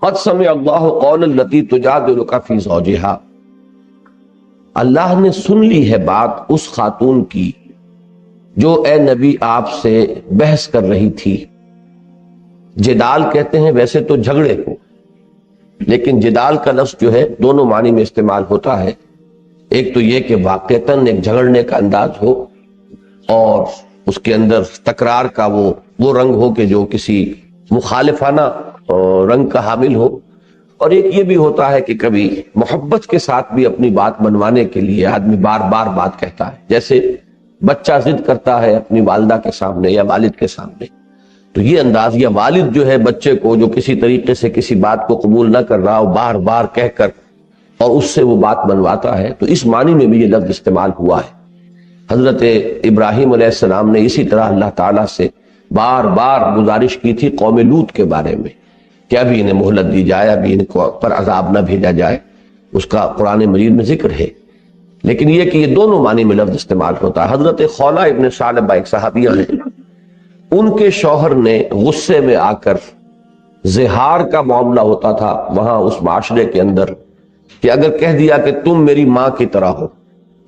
قد سمع اللہ قول التی تجادلک فی زوجہا، اللہ نے سن لی ہے بات اس خاتون کی جو اے نبی آپ سے بحث کر رہی تھی۔ جدال کہتے ہیں ویسے تو جھگڑے کو، لیکن جدال کا لفظ جو ہے دونوں معنی میں استعمال ہوتا ہے۔ ایک تو یہ کہ واقعتاً ایک جھگڑنے کا انداز ہو اور اس کے اندر تکرار کا وہ رنگ ہو کہ جو کسی مخالفانہ رنگ کا حامل ہو، اور ایک یہ بھی ہوتا ہے کہ کبھی محبت کے ساتھ بھی اپنی بات منوانے کے لیے آدمی بار بار بات کہتا ہے، جیسے بچہ ضد کرتا ہے اپنی والدہ کے سامنے یا والد کے سامنے، تو یہ انداز، یا والد جو ہے بچے کو جو کسی طریقے سے کسی بات کو قبول نہ کر رہا ہو بار بار کہہ کر اور اس سے وہ بات منواتا ہے، تو اس معنی میں بھی یہ لفظ استعمال ہوا ہے۔ حضرت ابراہیم علیہ السلام نے اسی طرح اللہ تعالیٰ سے بار بار گزارش کی تھی قوم لوط کے بارے میں کہ ابھی انہیں مہلت دی جائے، ابھی ان کو پر عذاب نہ بھیجا جائے، اس کا قرآن مجید میں ذکر ہے۔ لیکن یہ کہ یہ دونوں معنی میں لفظ استعمال ہوتا ہے۔ حضرت خولہ ابن ثعلبہ ایک صحابیہ ہیں، ان کے شوہر نے غصے میں آ کر زہار کا معاملہ ہوتا تھا وہاں اس معاشرے کے اندر کہ اگر کہہ دیا کہ تم میری ماں کی طرح ہو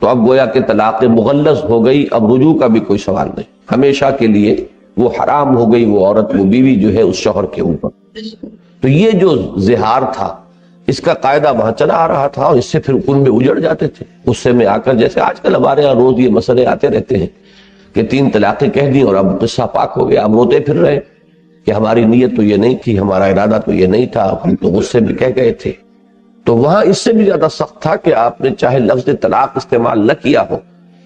تو اب گویا کہ طلاق مغلظ ہو گئی، اب رجوع کا بھی کوئی سوال نہیں، ہمیشہ کے لیے وہ حرام ہو گئی، وہ عورت، وہ بیوی جو ہے اس شوہر کے اوپر۔ تو یہ جو زہار تھا اس کا قاعدہ وہاں چلا آ رہا تھا، اور اس سے پھر ان میں اجڑ جاتے تھے غصے میں آ کر، جیسے آج کل ہمارے یہاں روز یہ مسئلے آتے رہتے ہیں کہ 3 طلاقیں کہہ دی اور اب قصہ پاک ہو گیا، اب روتے پھر رہے کہ ہماری نیت تو یہ نہیں تھی، ہمارا ارادہ تو یہ نہیں تھا، ہم تو غصے میں کہہ گئے تھے۔ تو وہاں اس سے بھی زیادہ سخت تھا کہ آپ نے چاہے لفظ طلاق استعمال نہ کیا ہو،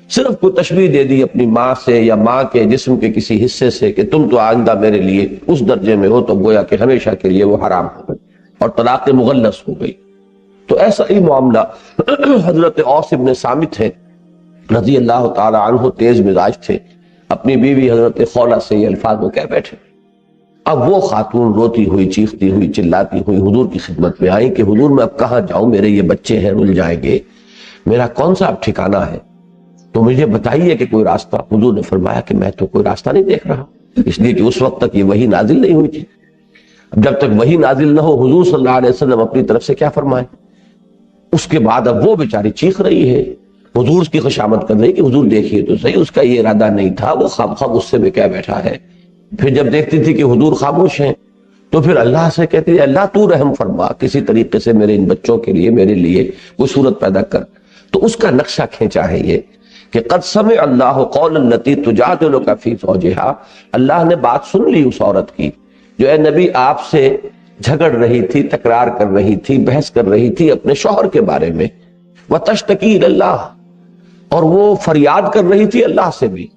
صرف کوئی تشبیہ دے دی اپنی ماں سے یا ماں کے جسم کے کسی حصے سے کہ تم تو آئندہ میرے لیے اس درجے میں ہو، تو گویا کہ ہمیشہ کے لیے وہ حرام ہو گئی اور طلاق مغلظ ہو گئی۔ تو ایسا ہی معاملہ حضرت اوس بن صامت ہے رضی اللہ تعالی عنہ، تیز مزاج تھے، اپنی بیوی حضرت خولہ سے یہ الفاظ وہ کہہ بیٹھے۔ اب وہ خاتون روتی ہوئی، چیختی ہوئی، چلاتی ہوئی حضور کی خدمت میں آئی کہ حضور میں اب کہاں جاؤں، میرے یہ بچے ہیں رل جائیں گے، میرا کون سا اب ٹھکانہ ہے، تو مجھے بتائیے کہ کوئی راستہ۔ حضور نے فرمایا کہ میں تو کوئی راستہ نہیں دیکھ رہا، اس لیے کہ اس وقت تک یہ وحی نازل نہیں ہوئی تھی۔ اب جب تک وحی نازل نہ ہو حضور صلی اللہ علیہ وسلم اپنی طرف سے کیا فرمائیں؟ اس کے بعد اب وہ بیچاری چیخ رہی ہے، حضور اس کی خوشامد کر رہی کہ حضور دیکھیے تو صحیح، اس کا یہ ارادہ نہیں تھا، وہ خام خام غصے میں کیا بیٹھا ہے۔ پھر جب دیکھتی تھی کہ حضور خاموش ہیں تو پھر اللہ سے کہتی ہے اللہ تو رحم فرما، کسی طریقے سے میرے ان بچوں کے لیے، میرے لیے کوئی صورت پیدا کر۔ تو اس کا نقشہ کھینچا ہے یہ کہ قد سمع اللہ قول التی تجادلک فی زوجہا، اللہ نے بات سن لی اس عورت کی جو اے نبی آپ سے جھگڑ رہی تھی، تکرار کر رہی تھی، بحث کر رہی تھی اپنے شوہر کے بارے میں، وتشتکی الی اللہ، اور وہ فریاد کر رہی تھی اللہ سے بھی،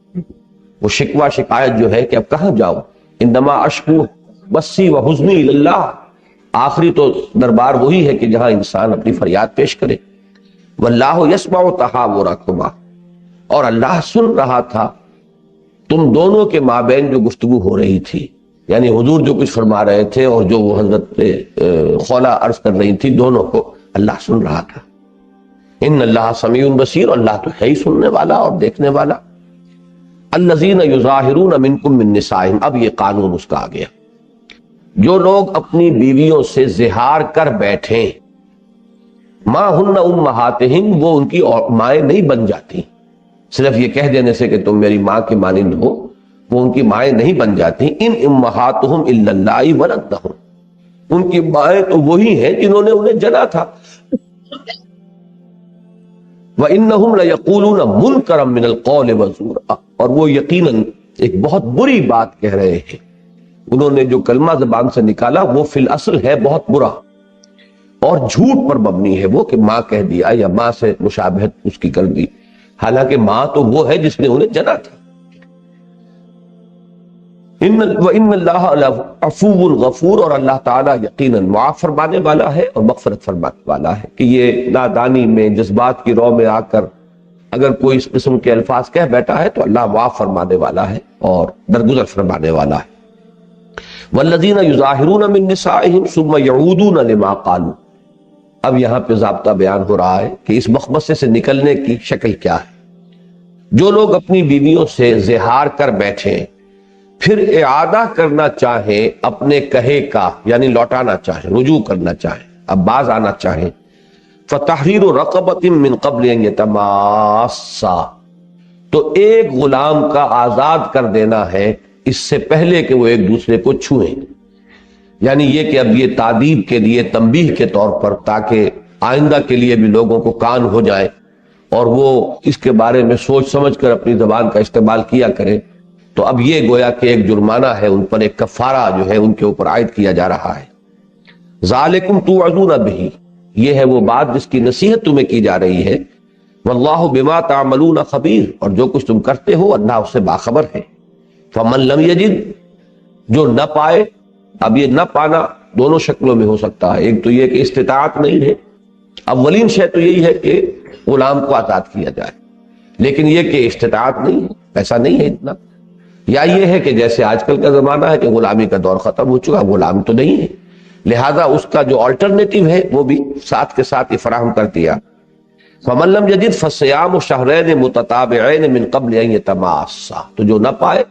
وہ شکوہ شکایت جو ہے کہ اب کہاں جاؤ، انما اشکو بسی وحزنی الی اللہ، آخری تو دربار وہی ہے کہ جہاں انسان اپنی فریاد پیش کرے۔ واللہ یسمع تحاورکما، اور اللہ سن رہا تھا تم دونوں کے مابین جو گفتگو ہو رہی تھی، یعنی حضور جو کچھ فرما رہے تھے اور جو وہ حضرت خولہ عرض کر رہی تھی، دونوں کو اللہ سن رہا تھا۔ ان اللہ سمیع بصیر، اللہ تو ہے ہی سننے والا اور دیکھنے والا۔ الذین یظاہرون منکم من نسائہم، اب یہ قانون اس کا آ گیا، جو لوگ اپنی بیویوں سے زہار کر بیٹھیں، ما ہن امہاتہم، وہ ان کی مائیں نہیں بن جاتی، صرف یہ کہہ دینے سے کہ تم میری ماں کی مانند ہو، وہ ان کی مائیں نہیں بن جاتی۔ ان امہاتہم الا اللہ ولدنہم، ان کی مائیں تو وہی ہیں جنہوں نے انہیں جنا تھا۔ وَإِنَّهُمْ لَيَقُولُونَ مُنْكَرًا مِنَ الْقَوْلِ وَزُورًا، اور وہ یقیناً ایک بہت بری بات کہہ رہے ہیں، انہوں نے جو کلمہ زبان سے نکالا وہ فی الاصل ہے بہت برا اور جھوٹ پر مبنی ہے، وہ کہ ماں کہہ دیا یا ماں سے مشابہت اس کی کر دی، حالانکہ ماں تو وہ ہے جس نے انہیں جنا تھا۔ وَإِنَّ اللَّهَ عَفُوٌّ غَفُورٌ، اور اللہ تعالیٰ یقیناً معاف فرمانے والا ہے اور مغفرت فرمانے والا ہے، کہ یہ نادانی میں جذبات کی رو میں آ کر اگر کوئی اس قسم کے الفاظ کہہ بیٹھا ہے تو اللہ معاف فرمانے والا ہے اور درگزر فرمانے والا ہے۔ وَالَّذِينَ يُظَاهِرُونَ مِن نِّسَائِهِمْ ثُمَّ يَعُودُونَ لِمَا قَالُوا، اب یہاں پہ ضابطہ بیان ہو رہا ہے کہ اس مخمصے سے نکلنے کی شکل کیا ہے۔ جو لوگ اپنی بیویوں سے زہار کر بیٹھیں پھر اعادہ کرنا چاہیں اپنے کہے کا، یعنی لوٹانا چاہیں، رجوع کرنا چاہیں، اب باز آنا چاہیں، فَتَحْرِيرُ رَقَبَةٍ مِّن قَبْلِ أَن يَتَمَاسَّا، تو ایک غلام کا آزاد کر دینا ہے اس سے پہلے کہ وہ ایک دوسرے کو چھوئیں، یعنی یہ کہ اب یہ تعدیب کے لیے، تنبیہ کے طور پر، تاکہ آئندہ کے لیے بھی لوگوں کو کان ہو جائے اور وہ اس کے بارے میں سوچ سمجھ کر اپنی زبان کا استعمال کیا کرے، تو اب یہ گویا کہ ایک جرمانہ ہے ان پر، ایک کفارہ جو ہے ان کے اوپر عائد کیا جا رہا ہے۔ ذالکم توعظون بہ، یہ ہے وہ بات جس کی نصیحت تمہیں کی جا رہی ہے، واللہ بما تعملون خبیر، اور جو کچھ تم کرتے ہو اللہ اس سے باخبر ہے۔ فمن لم یجد، جو نہ پائے، اب یہ نہ پانا دونوں شکلوں میں ہو سکتا ہے، ایک تو یہ کہ استطاعت نہیں ہے، اولین شے تو یہی ہے کہ غلام کو آزاد کیا جائے، لیکن یہ کہ استطاعت نہیں ہے، پیسہ نہیں ہے اتنا، یا یہ ہے کہ جیسے آج کل کا زمانہ ہے کہ غلامی کا دور ختم ہو چکا، غلام تو نہیں ہے، لہذا اس کا جو آلٹرنیٹو ہے وہ بھی ساتھ کے ساتھ یہ فراہم کر دیا۔ فمن لم یجد فصیام شہرین متتابعین من قبل ان یتماسا، تو جو نہ پائے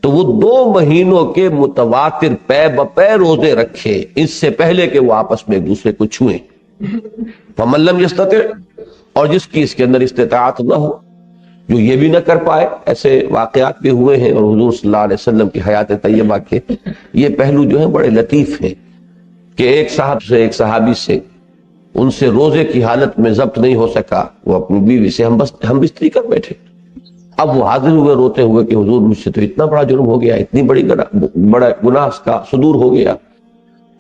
تو وہ 2 مہینوں کے متواتر پے بپے روزے رکھے اس سے پہلے کہ وہ آپس میں ایک دوسرے کو چھوئیں۔ فمن لم یستطع، اور جس کی اس کے اندر استطاعت نہ ہو، جو یہ بھی نہ کر پائے، ایسے واقعات بھی ہوئے ہیں، اور حضور صلی اللہ علیہ وسلم کی حیات طیبہ کے یہ پہلو جو ہیں بڑے لطیف ہیں، کہ ایک صاحب سے، ایک صحابی سے، ان سے روزے کی حالت میں ضبط نہیں ہو سکا، وہ اپنی بیوی سے ہم بستری کر بیٹھے، اب وہ حاضر ہوئے روتے ہوئے کہ حضور مجھ سے تو اتنا بڑا جرم ہو گیا، اتنی بڑا گناہ اس کا صدور ہو گیا۔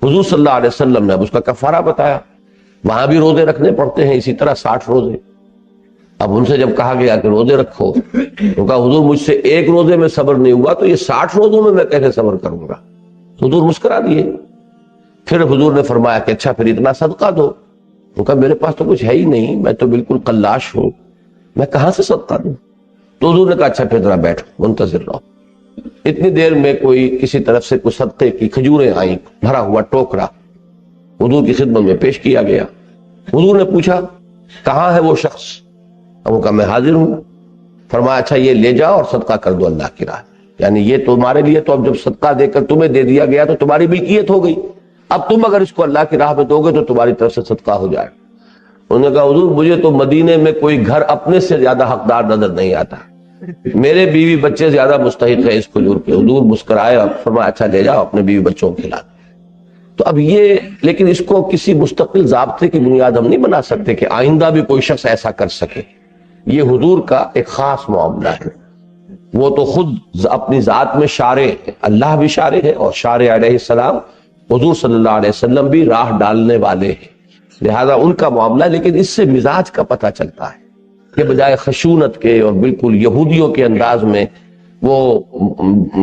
حضور صلی اللہ علیہ وسلم نے اب اس کا کفارہ بتایا، وہاں بھی روزے رکھنے پڑتے ہیں اسی طرح 60 روزے۔ اب ان سے جب کہا گیا کہ روزے رکھو، تو کہا حضور مجھ سے ایک روزے میں صبر نہیں ہوا تو یہ 60 روزوں میں کیسے صبر کروں گا؟ حضور مسکرا دیے۔ پھر حضور نے فرمایا کہ اچھا پھر اتنا صدقہ دو۔ وہ کہا میرے پاس تو کچھ ہے ہی نہیں، میں تو بالکل قلاش ہوں، میں کہاں سے صدقہ دوں؟ تو حضور نے کہا اچھا پھر ذرا بیٹھو، منتظر رہو۔ اتنی دیر میں کوئی کسی طرف سے کوئی صدقے کی کھجوریں آئیں، بھرا ہوا ٹوکرا حضور کی خدمت میں پیش کیا گیا۔ حضور نے پوچھا کہاں ہے وہ شخص؟ اب وہ کہا میں حاضر ہوں۔ فرمایا اچھا یہ لے جاؤ اور صدقہ کر دو اللہ کی راہ، یعنی یہ تمہارے لیے تو اب جب صدقہ دے کر تمہیں دے دیا گیا تو تمہاری ملکیت ہو گئی، اب تم اگر اس کو اللہ کی راہ میں دو گے تو تمہاری طرف سے صدقہ ہو جائے۔ انہوں نے کہا حضور مجھے تو مدینے میں کوئی گھر اپنے سے زیادہ حقدار نظر نہیں آتا، میرے بیوی بچے زیادہ مستحق ہے اس کھجور کے۔ حضور مسکرائے اور فرمایا اچھا لے جاؤ اپنے بیوی بچوں کو کھلا۔ تو اب یہ، لیکن اس کو کسی مستقل ضابطے کی بنیاد ہم نہیں بنا سکتے کہ آئندہ بھی کوئی شخص ایسا کر سکے، یہ حضور کا ایک خاص معاملہ ہے۔ وہ تو خود اپنی ذات میں شارع ہے، اللہ بھی شارع ہے، اور شارع علیہ السلام حضور صلی اللہ علیہ وسلم بھی راہ ڈالنے والے ہیں، لہذا ان کا معاملہ ہے۔ لیکن اس سے مزاج کا پتہ چلتا ہے کہ بجائے خشونت کے اور بالکل یہودیوں کے انداز میں وہ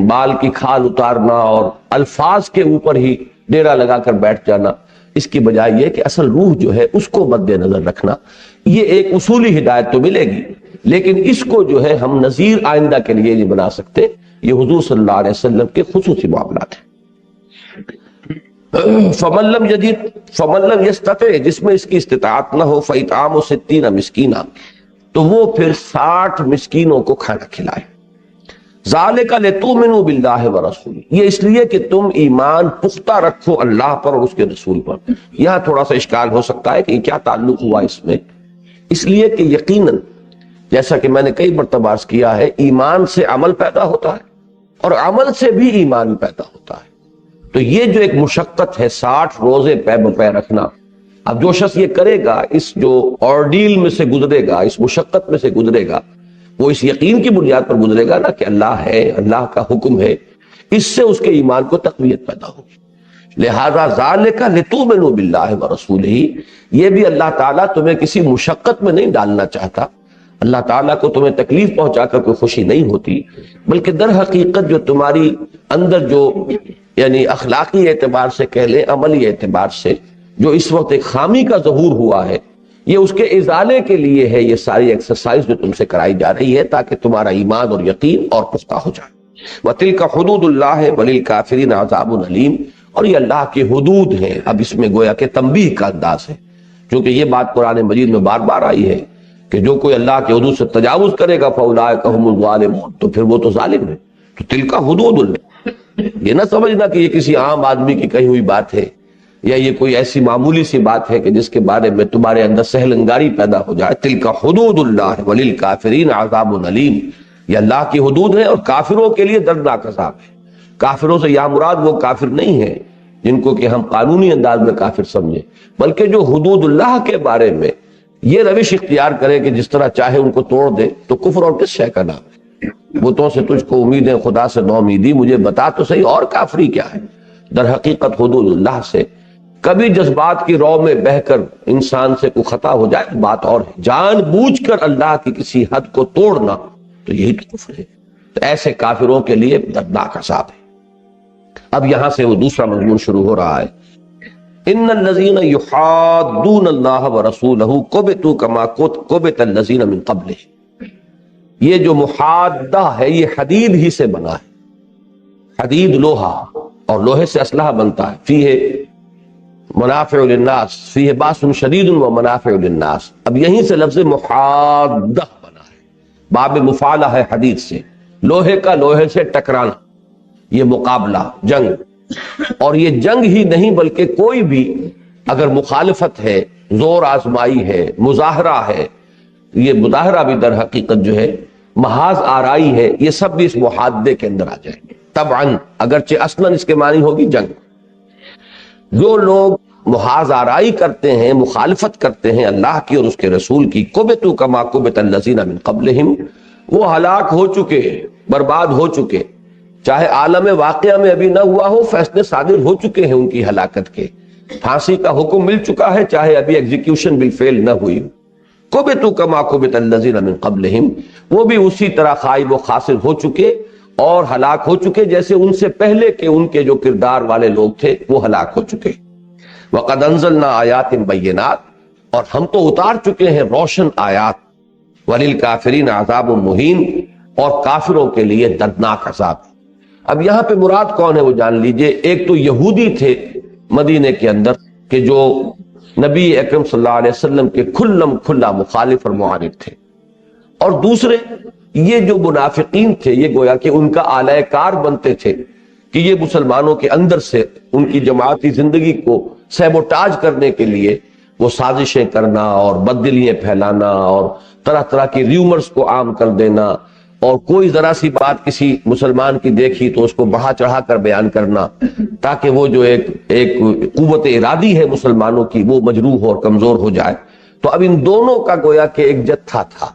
بال کی کھال اتارنا اور الفاظ کے اوپر ہی ڈیرا لگا کر بیٹھ جانا، اس کی بجائے یہ کہ اصل روح جو ہے اس کو مد نظر رکھنا، یہ ایک اصولی ہدایت تو ملے گی، لیکن اس کو جو ہے ہم نظیر آئندہ کے لیے نہیں بنا سکتے، یہ حضور صلی اللہ علیہ وسلم کے خصوصی معاملات ہیں۔ فمن لم یجد فمن لم یستطع، جس میں اس کی استطاعت نہ ہو، فاطعام 60 مسکینا، تو وہ پھر 60 مسکینوں کو کھانا کھلائے۔ ذالک لتؤمنوا باللہ ورسولہ، یہ اس لیے کہ تم ایمان پختہ رکھو اللہ پر اور اس کے رسول پر۔ یہاں تھوڑا سا اشکال ہو سکتا ہے کہ یہ کیا تعلق ہوا اس میں، اس لیے کہ یقیناً جیسا کہ میں نے کئی مرتبہ عرض کیا ہے، ایمان سے عمل پیدا ہوتا ہے اور عمل سے بھی ایمان پیدا ہوتا ہے۔ تو یہ جو ایک مشقت ہے 60 روزے پے بپے رکھنا، اب جو شخص یہ کرے گا، اس جو ordeal میں سے گزرے گا، اس مشقت میں سے گزرے گا، وہ اس یقین کی بنیاد پر گزرے گا نا کہ اللہ ہے، اللہ کا حکم ہے، اس سے اس کے ایمان کو تقویت پیدا ہوگی۔ لہذا ذالک لتؤمنوا باللہ ورسولہ، یہ بھی اللہ تعالیٰ تمہیں کسی مشقت میں نہیں ڈالنا چاہتا، اللہ تعالیٰ کو تمہیں تکلیف پہنچا کر کوئی خوشی نہیں ہوتی، بلکہ در حقیقت جو تمہاری اندر جو یعنی اخلاقی اعتبار سے کہہ لیں، عملی اعتبار سے جو اس وقت ایک خامی کا ظہور ہوا ہے، یہ اس کے ازالے کے لیے ہے، یہ ساری ایکسرسائز جو تم سے کرائی جا رہی ہے تاکہ تمہارا ایمان اور یقین اور پختہ ہو جائے۔ وَتِلْكَ حُدُودُ اللَّهِ وَلِلْكَافِرِينَ عَذَابٌ أَلِيمٌ، اور یہ اللہ کے حدود ہیں۔ اب اس میں گویا کہ تنبیہ کا انداز ہے، کیونکہ یہ بات قرآن مجید میں بار بار آئی ہے کہ جو کوئی اللہ کے حدود سے تجاوز کرے گا فَأُولَٰئِكَ هُمُ الظَّالِمُونَ، تو پھر وہ تو ظالم ہے۔ تو تلک حدود اللہ، یہ نہ سمجھنا کہ یہ کسی عام آدمی کی کہی ہوئی بات ہے یا یہ کوئی ایسی معمولی سی بات ہے کہ جس کے بارے میں تمہارے اندر سہل انگاری پیدا ہو جائے. تلک حدود اللہ وللکافرین عذاب علیم، یہ اللہ کی حدود ہے اور کافروں کے لیے دردناک عذاب ہے. کافروں سے یا مراد وہ کافر نہیں ہے جن کو کہ ہم قانونی انداز میں کافر سمجھیں، بلکہ جو حدود اللہ کے بارے میں یہ روش اختیار کرے کہ جس طرح چاہے ان کو توڑ دے، تو کفر اور کس شے کا نام ہے؟ بتوں سے تجھ کو امید ہے، خدا سے نو امیدی، مجھے بتا تو صحیح اور کافری کیا ہے؟ در حقیقت حدود اللہ سے کبھی جذبات کی رو میں بہ کر انسان سے کوئی خطا ہو جائے تو بات اور ہے، جان بوجھ کر اللہ کی کسی حد کو توڑنا تو یہی تو کفر ہے. تو ایسے کافروں کے لیے دردناک عذاب ہے. اب یہاں سے وہ دوسرا مضمون شروع ہو رہا ہے. ان الذین یحادون اللہ ورسولہ کبتوا کما کبت الذین من قبلہ. یہ جو محادہ ہے یہ حدید ہی سے بنا ہے. حدید لوہا، اور لوہے سے اسلحہ بنتا ہے. فیہ منافع للناس، فیہ باس شدید و منافع للناس. اب یہیں سے لفظ محادہ بنا ہے، باب مفعلہ ہے حدید سے، لوہے کا لوہے سے ٹکرانا، یہ مقابلہ، جنگ. اور یہ جنگ ہی نہیں بلکہ کوئی بھی اگر مخالفت ہے، زور آزمائی ہے، مظاہرہ ہے، یہ مظاہرہ بھی در حقیقت جو ہے محاذ آرائی ہے، یہ سب بھی اس محادے کے اندر آ جائیں گے. طبعاً اگرچہ اصلاً اس کے معنی ہوگی جنگ. جو لوگ محاذ آرائی کرتے ہیں، مخالفت کرتے ہیں اللہ کی اور اس کے رسول کی، کبتوا کما کبت الذین من قبلہم، وہ ہلاک ہو چکے، برباد ہو چکے. چاہے عالم واقعہ میں ابھی نہ ہوا ہو، فیصلے صادر ہو چکے ہیں ان کی ہلاکت کے، پھانسی کا حکم مل چکا ہے، چاہے ابھی ایگزیکیوشن بالفعل نہ ہوئی. کبتوا کما کبت الذین من قبلہم، وہ بھی اسی طرح خائب و خاسر ہو چکے اور ہلاک ہو چکے جیسے ان سے پہلے کے ان کے جو کردار والے لوگ تھے وہ ہلاک ہو چکے. وقد انزلنا آیات بینات، اور ہم تو اتار چکے ہیں روشن آیات. وللکافرین عذاب مہین، اور کافروں کے لیے دردناک عذاب. اب یہاں پہ مراد کون ہے وہ جان لیجئے. ایک تو یہودی تھے مدینے کے اندر کہ جو نبی اکرم صلی اللہ علیہ وسلم کے کھلم کھلا مخالف اور معاند تھے، اور دوسرے یہ جو منافقین تھے، یہ گویا کہ ان کا آلہ کار بنتے تھے کہ یہ مسلمانوں کے اندر سے ان کی جماعتی زندگی کو سیبوٹاج کرنے کے لیے وہ سازشیں کرنا اور بددلیاں پھیلانا اور طرح طرح کی ریومرز کو عام کر دینا، اور کوئی ذرا سی بات کسی مسلمان کی دیکھی تو اس کو بڑھا چڑھا کر بیان کرنا، تاکہ وہ جو ایک قوت ارادی ہے مسلمانوں کی وہ مجروح اور کمزور ہو جائے. تو اب ان دونوں کا گویا کہ ایک جتھا تھا،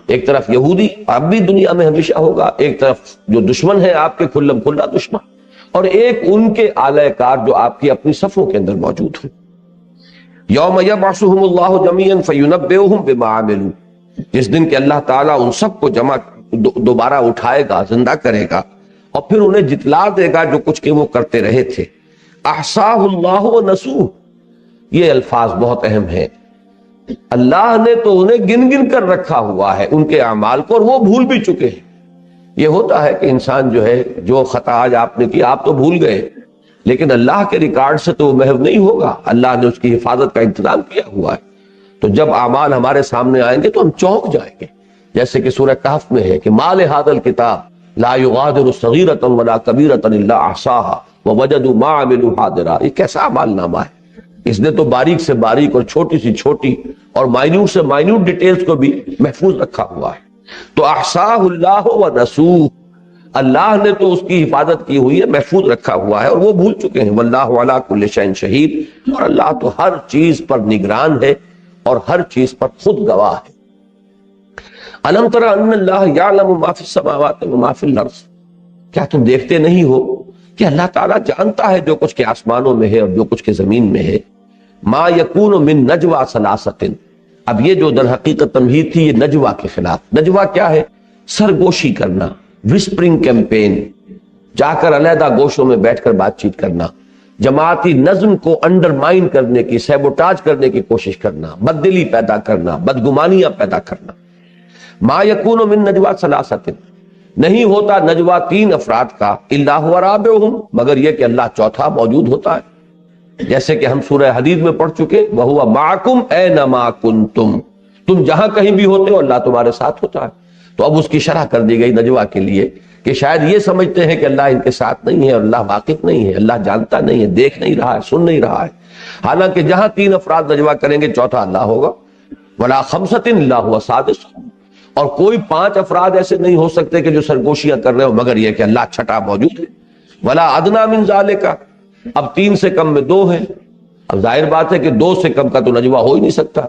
ایک طرف یہودی، اب بھی دنیا میں ہمیشہ ہوگا، ایک طرف جو دشمن ہے آپ کے کھلم کھلا دشمن، اور ایک ان کے آلہ کار جو آپ کی اپنی صفوں کے اندر موجود ہوں. یوم یبعثہم اللہ جمیعا فینبئہم بما عملوا، جس دن کہ اللہ تعالیٰ ان سب کو جمع دوبارہ اٹھائے گا، زندہ کرے گا، اور پھر انہیں جتلا دے گا جو کچھ کہ وہ کرتے رہے تھے. احصاہ اللہ ونسوہ، یہ الفاظ بہت اہم ہیں. اللہ نے تو انہیں گن گن کر رکھا ہوا ہے ان کے اعمال کو، اور وہ بھول بھی چکے ہیں. یہ ہوتا ہے کہ انسان جو ہے جو خطا آج آپ نے کی آپ تو بھول گئے، لیکن اللہ کے ریکارڈ سے تو وہ محو نہیں ہوگا، اللہ نے اس کی حفاظت کا انتظام کیا ہوا ہے. تو جب اعمال ہمارے سامنے آئیں گے تو ہم چونک جائیں گے، جیسے کہ سورہ کہف میں ہے کہ ما لہذا الکتاب لا یغادر صغیرۃ ولا کبیرۃ الا احصاها ووجدوا ما عملوا حاضرا. یہ کیسا اعمال نامہ ہے، اس نے تو باریک سے باریک اور چھوٹی سے چھوٹی اور مائنیوٹ سے مائنیوٹ ڈیٹیلز کو بھی محفوظ رکھا ہوا ہے. تو احصاہ اللہ ونسوہ، اللہ نے تو اس کی حفاظت کی ہوئی ہے، محفوظ رکھا ہوا ہے، اور وہ بھول چکے ہیں. واللہ علی کل شیء شہید، اور اللہ تو ہر چیز پر نگران ہے اور ہر چیز پر خود گواہ ہے. الم تر ان اللہ یعلم ما فی السماوات و ما فی الارض، کیا تم دیکھتے نہیں ہو کہ اللہ تعالیٰ جانتا ہے جو کچھ کے آسمانوں میں ہے اور جو کچھ کے زمین میں ہے. ما یکون من نجوا ثلاثۃ، اب یہ جو در حقیقت تمہید تھی یہ نجوا کے خلاف. نجوا کیا ہے؟ سرگوشی کرنا، وسپرنگ کیمپین، جا کر علیحدہ گوشوں میں بیٹھ کر بات چیت کرنا، جماعتی نظم کو انڈرمائن کرنے کی، سیبوٹاج کرنے کی کوشش کرنا، بددلی پیدا کرنا، بدگمانیاں پیدا کرنا. ما یکون من نجوا ثلاثۃ، نہیں ہوتا نجوا تین افراد کا، الا هو رابعهم، مگر یہ کہ اللہ چوتھا موجود ہوتا ہے. جیسے کہ ہم سورہ حدید میں پڑھ چکے، وَهُوَ مَعَكُمْ أَيْنَمَا كُنْتُمْ، تم جہاں کہیں بھی ہوتے ہو اللہ تمہارے ساتھ ہوتا ہے. تو اب اس کی شرح کر دی گئی نجوا کے لیے کہ شاید یہ سمجھتے ہیں کہ اللہ ان کے ساتھ نہیں ہے اور اللہ واقف نہیں ہے، اللہ جانتا نہیں ہے، دیکھ نہیں رہا ہے، سن نہیں رہا ہے۔ حالانکہ جہاں 3 افراد نجوہ کریں گے چوتھا اللہ ہوگا، ولا خمسۃ الا هو سادسهم، اور کوئی 5 افراد ایسے نہیں ہو سکتے کہ جو سرگوشیاں کر رہے ہو مگر یہ کہ اللہ چھٹا موجود ہے۔ ولا ادنی من ذالک، اب 3 سے کم میں 2 ہے، اب ظاہر بات ہے کہ 2 سے کم کا تو نجوہ ہو ہی نہیں سکتا،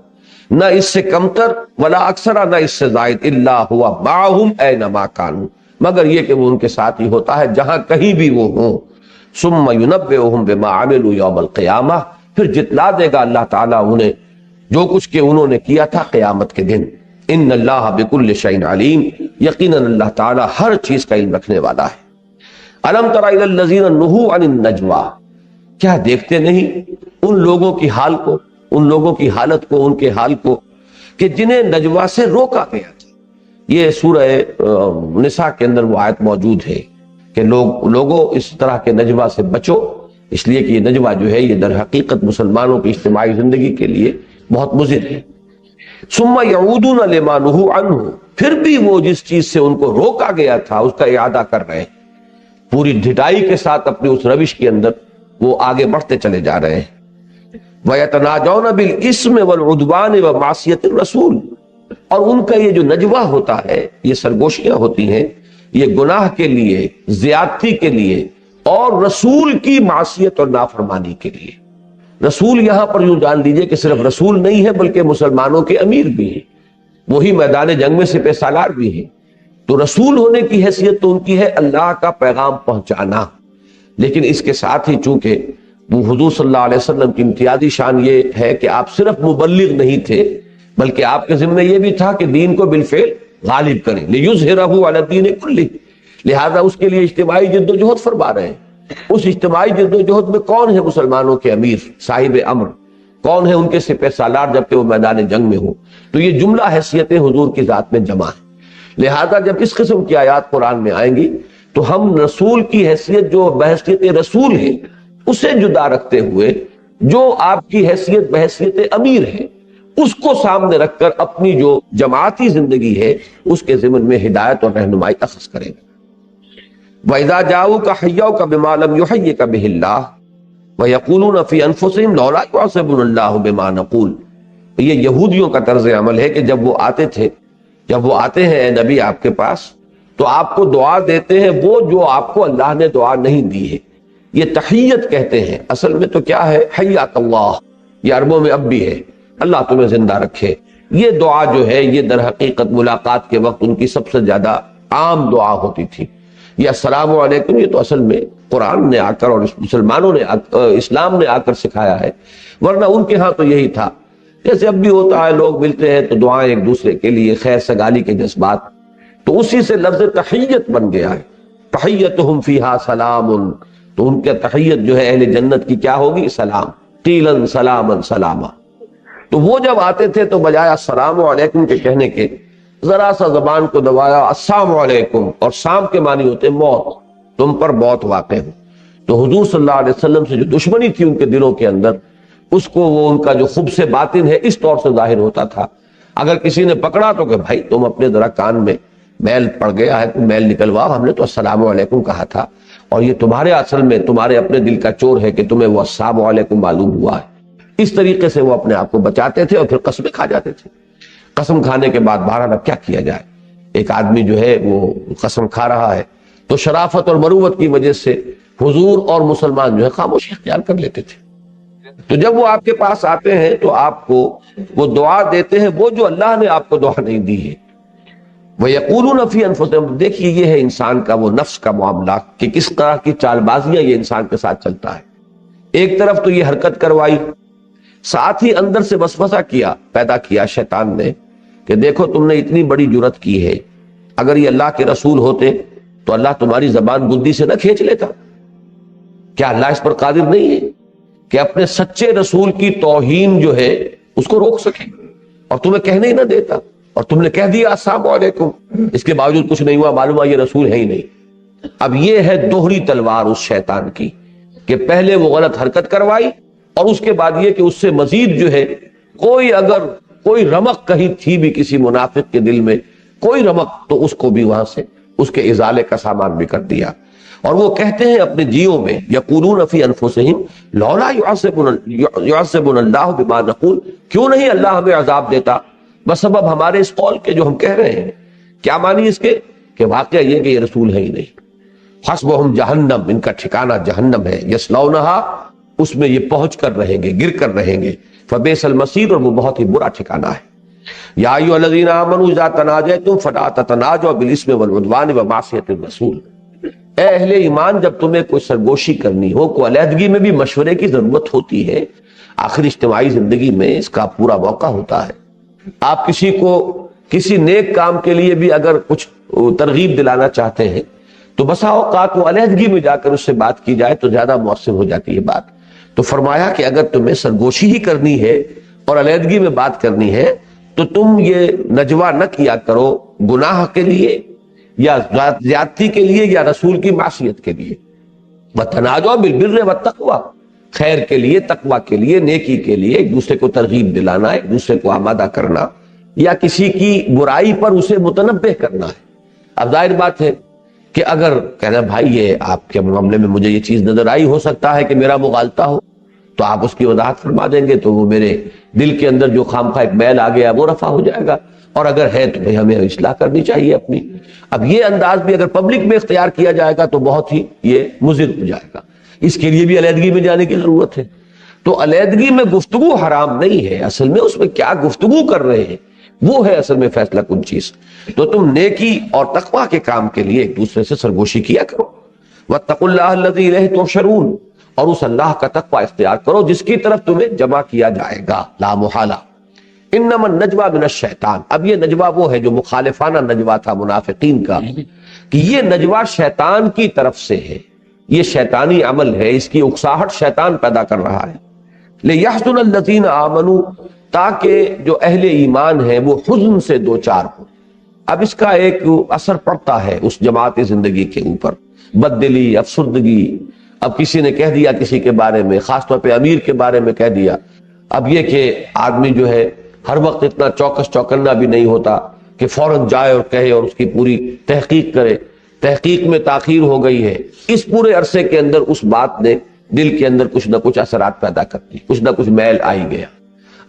نہ اس سے کمتر ولا اکثر، نہ اس سے زائد، الا هو معهم اینما کانوا، مگر یہ کہ وہ ان کے ساتھ ہی ہوتا ہے جہاں کہیں بھی وہ ہوں۔ ثم ينبئهم بما عملوا یوم القیامہ، پھر جتلا دے گا اللہ تعالیٰ انہیں جو کچھ کہ انہوں نے کیا تھا قیامت کے دن۔ ان اللہ بکل شیء علیم، یقیناً اللہ تعالیٰ ہر چیز کا علم رکھنے والا ہے۔ الم تر الی الذین نہوا عن النجوی، کیا دیکھتے نہیں ان لوگوں کی حال کو، ان لوگوں کی حالت کو، ان کے حال کو کہ جنہیں نجوہ سے روکا گیا تھا۔ یہ سورہ نساء کے اندر وہ آیت موجود ہے کہ لوگوں اس طرح کے نجوہ سے بچو، اس لیے کہ یہ نجوہ جو ہے یہ در حقیقت مسلمانوں کی اجتماعی زندگی کے لیے بہت مضر ہے۔ ثم یعودون لما نہوا عنہ، پھر بھی وہ جس چیز سے ان کو روکا گیا تھا اس کا اعادہ کر رہے ہیں، پوری ڈھٹائی کے ساتھ اپنی اس روش کے اندر وہ آگے بڑھتے چلے جا رہے ہیں۔ وَيَتَنَاجَوْنَ بِالْإِثْمِ وَالْعُدْوَانِ وَمَعْصِيَةِ الرَّسُولِ، اور ان کا یہ جو نجوہ ہوتا ہے، یہ سرگوشیاں ہوتی ہیں، یہ گناہ کے لیے، زیادتی کے لیے اور رسول کی معصیت اور نافرمانی کے لیے۔ رسول یہاں پر یوں جان لیجئے کہ صرف رسول نہیں ہے بلکہ مسلمانوں کے امیر بھی ہیں، وہی میدان جنگ میں سپہ سالار بھی ہیں، تو رسول ہونے کی حیثیت تو ان کی ہے اللہ کا پیغام پہنچانا، لیکن اس کے ساتھ ہی چونکہ وہ حضور صلی اللہ علیہ وسلم کی امتیازی شان یہ ہے کہ آپ صرف مبلغ نہیں تھے بلکہ آپ کے ذمہ یہ بھی تھا کہ دین کو بالفعل غالب کریں، لِيُظْهِرَهُ عَلَى الدِّينِ كُلِّهِ، لہذا اس کے لیے اجتماعی جد و جہد فرما رہے ہیں۔ اس اجتماعی جد و جہد میں کون ہے مسلمانوں کے امیر، صاحب امر، کون ہے ان کے سپہ سالار جبکہ وہ میدان جنگ میں ہو، تو یہ جملہ حیثیتیں حضور کی ذات میں جمع ہیں۔ لہذا جب اس قسم کی آیات قرآن میں آئیں گی تو ہم رسول کی حیثیت جو بحیثیت رسول ہے اسے جدا رکھتے ہوئے جو آپ کی حیثیت بحیثیت امیر ہے اس کو سامنے رکھ کر اپنی جو جماعتی زندگی ہے اس کے ضمن میں ہدایت اور رہنمائی اخذ کریں گے۔ وَإِذَا جَاءُوكَ حَيَّوْكَ بِمَا لَمْ يُحَيِّكَ بِهِ اللَّهُ وَيَقُولُونَ فِي أَنفُسِهِمْ لَوْلَا يُعَذِّبُنَا اللَّهُ بِمَا نَقُولُ، یہ یہودیوں کا طرز عمل ہے کہ جب وہ آتے ہیں اے نبی آپ کے پاس تو آپ کو دعا دیتے ہیں وہ جو آپ کو اللہ نے دعا نہیں دی ہے، یہ تحیت کہتے ہیں، اصل میں تو کیا ہے، حیاک اللہ، یہ عربوں میں اب بھی ہے، اللہ تمہیں زندہ رکھے۔ یہ دعا جو ہے یہ در حقیقت ملاقات کے وقت ان کی سب سے زیادہ عام دعا ہوتی تھی۔ یہ السلام علیکم، یہ تو اصل میں قرآن نے آ کر اور مسلمانوں نے اسلام نے آ کر سکھایا ہے، ورنہ ان کے ہاں تو یہی تھا۔ جیسے اب بھی ہوتا ہے، لوگ ملتے ہیں تو دعائیں ایک دوسرے کے لیے، خیر سگالی کے جذبات، تو اسی سے لفظ تحیت بن گیا ہے، تحیتہم فیہا سلام، تو ان کا تحیت جو ہے اہل جنت کی کیا ہوگی، سلام، قیلا سلاما سلاما۔ تو وہ جب آتے تھے تو بجائے السلام علیکم کے کہنے کے ذرا سا زبان کو دبایا، السلام علیکم، اور سام کے معنی ہوتے موت، تم پر موت واقع ہو۔ تو حضور صلی اللہ علیہ وسلم سے جو دشمنی تھی ان کے دلوں کے اندر، اس کو وہ ان کا جو خبث باطن ہے اس طور سے ظاہر ہوتا تھا۔ اگر کسی نے پکڑا تو کہ بھائی تم اپنے ذرا کان میں میل پڑ گیا ہے، تم میل نکلواؤ، ہم نے تو السلام علیکم کہا تھا، اور یہ تمہارے اصل میں تمہارے اپنے دل کا چور ہے کہ تمہیں وہ السلام علیکم معلوم ہوا ہے۔ اس طریقے سے وہ اپنے آپ کو بچاتے تھے اور پھر قسمیں کھا جاتے تھے۔ قسم کھانے کے بعد بہرحال اب کیا کیا جائے، ایک آدمی جو ہے وہ قسم کھا رہا ہے تو شرافت اور مروت کی وجہ سے حضور اور مسلمان جو ہے خاموشی اختیار کر لیتے تھے۔ تو جب وہ آپ کے پاس آتے ہیں تو آپ کو وہ دعا دیتے ہیں وہ جو اللہ نے آپ کو دعا نہیں دی ہے۔ وَيَقُولُونَ فِي أَنفُسِهِمْ، دیکھیے یہ ہے انسان کا وہ نفس کا معاملہ کہ کس طرح کی چال بازیاں یہ انسان کے ساتھ چلتا ہے۔ ایک طرف تو یہ حرکت کروائی، ساتھ ہی اندر سے وسوسہ پیدا کیا شیطان نے کہ دیکھو تم نے اتنی بڑی جرت کی ہے، اگر یہ اللہ کے رسول ہوتے تو اللہ تمہاری زبان گدی سے نہ کھینچ لیتا؟ کیا اللہ اس پر قادر نہیں ہے کہ اپنے سچے رسول کی توہین جو ہے اس کو روک سکے، اور تمہیں کہنے ہی نہ دیتا، اور تم نے کہہ دیا السلام علیکم، اس کے باوجود کچھ نہیں ہوا، معلوم ہوا یہ رسول ہے ہی نہیں۔ اب یہ ہے دوہری تلوار اس شیطان کی کہ پہلے وہ غلط حرکت کروائی اور اس کے بعد یہ کہ اس سے مزید جو ہے اگر کوئی رمق کہیں تھی بھی کسی منافق کے دل میں، کوئی رمق، تو اس کو بھی وہاں سے اس کے ازالے کا سامان بھی کر دیا۔ اور وہ کہتے ہیں اپنے جیوں میں، یقولون فی انفسہم لولا یعذبنا اللہ بما نقول، کیوں نہیں اللہ ہمیں عذاب دیتا بسبب ہمارے اس قول کے جو ہم کہہ رہے ہیں۔ کیا معنی اس کے کہ واقعہ یہ کہ یہ رسول ہے ہی نہیں۔ حسبہم جہنم، ان کا ٹھکانہ جہنم ہے، یصلونہا، اس میں یہ پہنچ کر رہیں گے، گر کر رہیں گے، فبئس المصیر، اور وہ بہت ہی برا ٹھکانہ ہے۔ یا ایھا الذین آمنوا اذا تناجیتم فلا تتناجوا بالاسم والعدوان ومعصیۃ الرسول، اے اہل ایمان جب تمہیں کوئی سرگوشی کرنی ہو، کوئی علیحدگی میں بھی مشورے کی ضرورت ہوتی ہے، آخر اجتماعی زندگی میں اس کا پورا موقع ہوتا ہے۔ آپ کسی کو کسی نیک کام کے لیے بھی اگر کچھ ترغیب دلانا چاہتے ہیں تو بسا اوقات وہ علیحدگی میں جا کر اس سے بات کی جائے تو زیادہ مؤثر ہو جاتی ہے بات۔ تو فرمایا کہ اگر تمہیں سرگوشی ہی کرنی ہے اور علیحدگی میں بات کرنی ہے تو تم یہ نجوا نہ کیا کرو گناہ کے لیے یا زیادتی کے لیے یا رسول کی معصیت کے لیے۔ وتناجوا بالبر والتقوی، خیر کے لیے، تقوی کے لیے، نیکی کے لیے، ایک دوسرے کو ترغیب دلانا، ایک دوسرے کو آمادہ کرنا، یا کسی کی برائی پر اسے متنبہ کرنا ہے۔ اب ظاہر بات ہے کہ اگر کہنا بھائی یہ آپ کے معاملے میں مجھے یہ چیز نظر آئی، ہو سکتا ہے کہ میرا مغالطہ ہو، تو آپ اس کی وضاحت فرما دیں گے تو وہ میرے دل کے اندر جو خامخواہ ایک میل آ گیا وہ رفع ہو جائے گا، اور اگر ہے تو ہمیں اصلاح کرنی چاہیے اپنی۔ اب یہ انداز بھی اگر پبلک میں اختیار کیا جائے گا تو بہت ہی یہ مضر ہو جائے گا، اس کے لیے بھی علیحدگی میں جانے کی ضرورت ہے۔ تو علیحدگی میں گفتگو حرام نہیں ہے، اصل میں اس میں کیا گفتگو کر رہے ہیں وہ ہے اصل میں فیصلہ کن چیز۔ تو تم نیکی اور تقوی کے کام کے لیے ایک دوسرے سے سرگوشی کیا کرو۔ واتقوا اللہ الذی الیہ تحشرون، اور اس اللہ کا تقوی اختیار کرو جس کی طرف تمہیں جمع کیا جائے گا، لا محالہ۔ انما النجوى من الشیطان، اب یہ نجوہ وہ ہے جو مخالفانہ نجوہ تھا منافقین کا، کہ یہ نجوہ شیطان کی طرف سے ہے، یہ شیطانی عمل ہے، اس کی اکساہٹ شیطان پیدا کر رہا ہے۔ لِيَحْزُنَ الَّذِينَ آمَنُوا، تاکہ جو اہل ایمان ہیں وہ حزن سے دوچار ہو۔ اب اس کا ایک اثر پڑتا ہے اس جماعت زندگی کے اوپر، بددلی، افسردگی۔ اب کسی نے کہہ دیا کسی کے بارے میں، خاص طور پہ امیر کے بارے میں کہہ دیا، اب یہ کہ آدمی جو ہے ہر وقت اتنا چوکس چوکنا بھی نہیں ہوتا کہ فوراً جائے اور کہے اور اس کی پوری تحقیق کرے، تحقیق میں تاخیر ہو گئی ہے۔ اس پورے عرصے کے اندر اس بات نے دل کے اندر کچھ نہ کچھ اثرات پیدا کر دی، کچھ نہ کچھ میل آئی گیا۔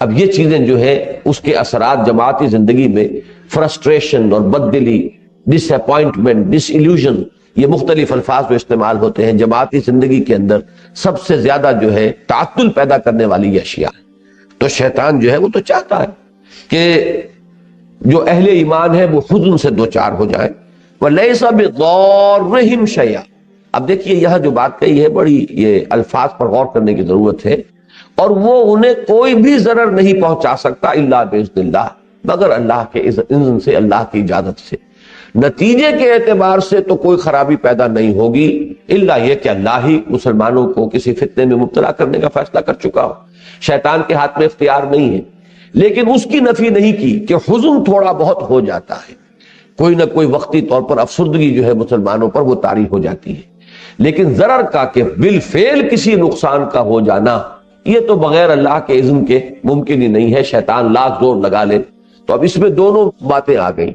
اب یہ چیزیں جو ہے اس کے اثرات جماعتی زندگی میں فرسٹریشن اور بددلی، ڈس اپوائنٹمنٹ، ڈس ایلیوژن، یہ مختلف الفاظ جو استعمال ہوتے ہیں جماعتی زندگی کے اندر، سب سے زیادہ جو ہے تعطل پیدا کرنے والی یہ اشیاء ہے۔ تو شیطان جو ہے وہ تو چاہتا ہے کہ جو اہل ایمان ہے وہ حزن سے دوچار ہو جائیں۔ وَلَيْسَ بِضَارِّهِمْ شَيْئًا، اب دیکھیے یہاں جو بات کہی ہے بڑی یہ الفاظ پر غور کرنے کی ضرورت ہے، اور وہ انہیں کوئی بھی ضرر نہیں پہنچا سکتا الا باذن اللہ، مگر اللہ کے اذن سے، اللہ کی اجازت سے۔ نتیجے کے اعتبار سے تو کوئی خرابی پیدا نہیں ہوگی الا یہ کہ اللہ ہی مسلمانوں کو کسی فتنے میں مبتلا کرنے کا فیصلہ کر چکا ہو، شیطان کے ہاتھ میں اختیار نہیں ہے۔ لیکن اس کی نفی نہیں کی کہ حزن تھوڑا بہت ہو جاتا ہے، کوئی نہ کوئی وقتی طور پر افسردگی جو ہے مسلمانوں پر وہ طاری ہو جاتی ہے، لیکن ضرر کا کہ بالفعل کسی نقصان کا ہو جانا یہ تو بغیر اللہ کے اذن کے ممکن ہی نہیں ہے، شیطان لاکھ زور لگا لے۔ تو اب اس میں دونوں باتیں آ گئیں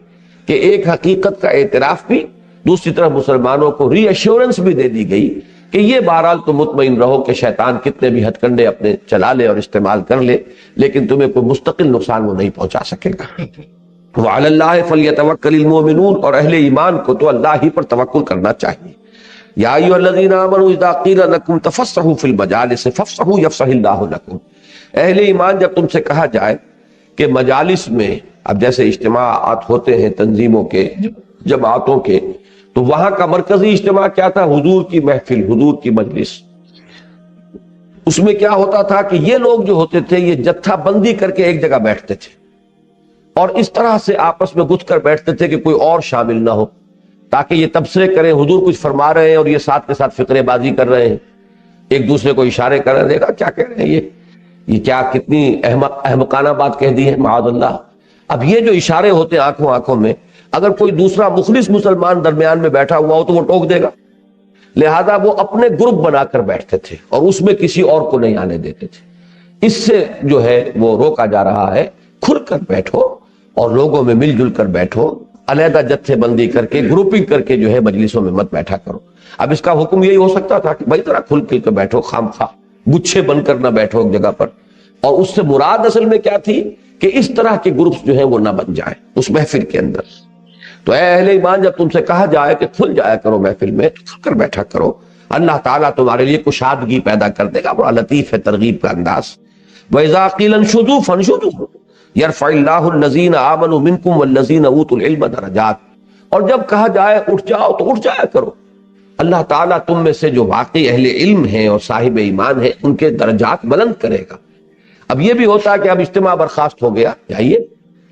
کہ ایک حقیقت کا اعتراف بھی، دوسری طرف مسلمانوں کو ری ایشورنس بھی دے دی گئی کہ یہ بہرحال تم مطمئن رہو کہ شیطان کتنے بھی ہتھ کنڈے اپنے چلا لے اور استعمال کر لے، لیکن تمہیں کوئی مستقل نقصان وہ نہیں پہنچا سکے گا۔ وعلی اللہ فلیتوکل المؤمنون، اور اہل ایمان کو تو اللہ ہی پر توکل کرنا چاہیے۔ یا ایھا الذین آمنوا اذا قیل لکم تفصحوا فی المجالس فافصحوا یفصح اللہ لکم، اہل ایمان جب تم سے کہا جائے کہ مجالس میں، اب جیسے اجتماعات ہوتے ہیں تنظیموں کے، جماعتوں کے، تو وہاں کا مرکزی اجتماع کیا تھا؟ حضور کی محفل، حضور کی مجلس۔ اس میں کیا ہوتا تھا کہ یہ لوگ جو ہوتے تھے یہ جتھا بندی کر کے ایک جگہ بیٹھتے تھے، اور اس طرح سے آپس میں گتھ کر بیٹھتے تھے کہ کوئی اور شامل نہ ہو، تاکہ یہ تبصرے کریں، حضور کچھ فرما رہے ہیں اور یہ ساتھ کے ساتھ فقرے بازی کر رہے ہیں، ایک دوسرے کو اشارے کر رہے ہیں، دیکھا کیا کہہ رہے ہیں یہ کیا کتنی احمقانہ بات کہہ دی ہے، معاذ اللہ۔ اب یہ جو اشارے ہوتے ہیں آنکھوں میں، اگر کوئی دوسرا مخلص مسلمان درمیان میں بیٹھا ہوا ہو تو وہ ٹوک دے گا، لہذا وہ اپنے گروپ بنا کر بیٹھتے تھے اور اس میں کسی اور کو نہیں آنے دیتے تھے۔ اس سے جو ہے وہ روکا جا رہا ہے، کھل کر بیٹھو اور لوگوں میں مل جل کر بیٹھو، علیحدہ جتھے بندی کر کے گروپنگ کر کے جو ہے مجلسوں میں مت بیٹھا کرو۔ اب اس کا حکم یہی ہو سکتا تھا کہ بھائی ذرا کھل کے تو بیٹھو، خام خواہ گچھے بن کر نہ بیٹھو ایک جگہ پر۔ اور اس سے مراد اصل میں کیا تھی کہ اس طرح کے گروپس جو ہیں وہ نہ بن جائیں اس محفل کے اندر۔ تو اے اہل ایمان، جب تم سے کہا جائے کہ کھل جایا کرو محفل میں تو کھل کر بیٹھا کرو، اللہ تعالیٰ تمہارے لیے کشادگی پیدا کر دے گا۔ بڑا لطیف ہے ترغیب کا انداز۔ وَإِذَا قِيلَ انشُزُوا فَانشُزُوا يَرْفَعِ اللَّهُ الَّذِينَ آمَنُوا مِنكُمْ وَالَّذِينَ أُوتُوا الْعِلْمَ دَرَجَاتٍ، اور جب کہا جائے اٹھ جاؤ تو اٹھ جایا کرو، اللہ تعالیٰ تم میں سے جو واقعی اہل علم ہیں اور صاحب ایمان ہیں ان کے درجات بلند کرے گا۔ اب یہ بھی ہوتا ہے کہ اب اجتماع برخاست ہو گیا، جائیے،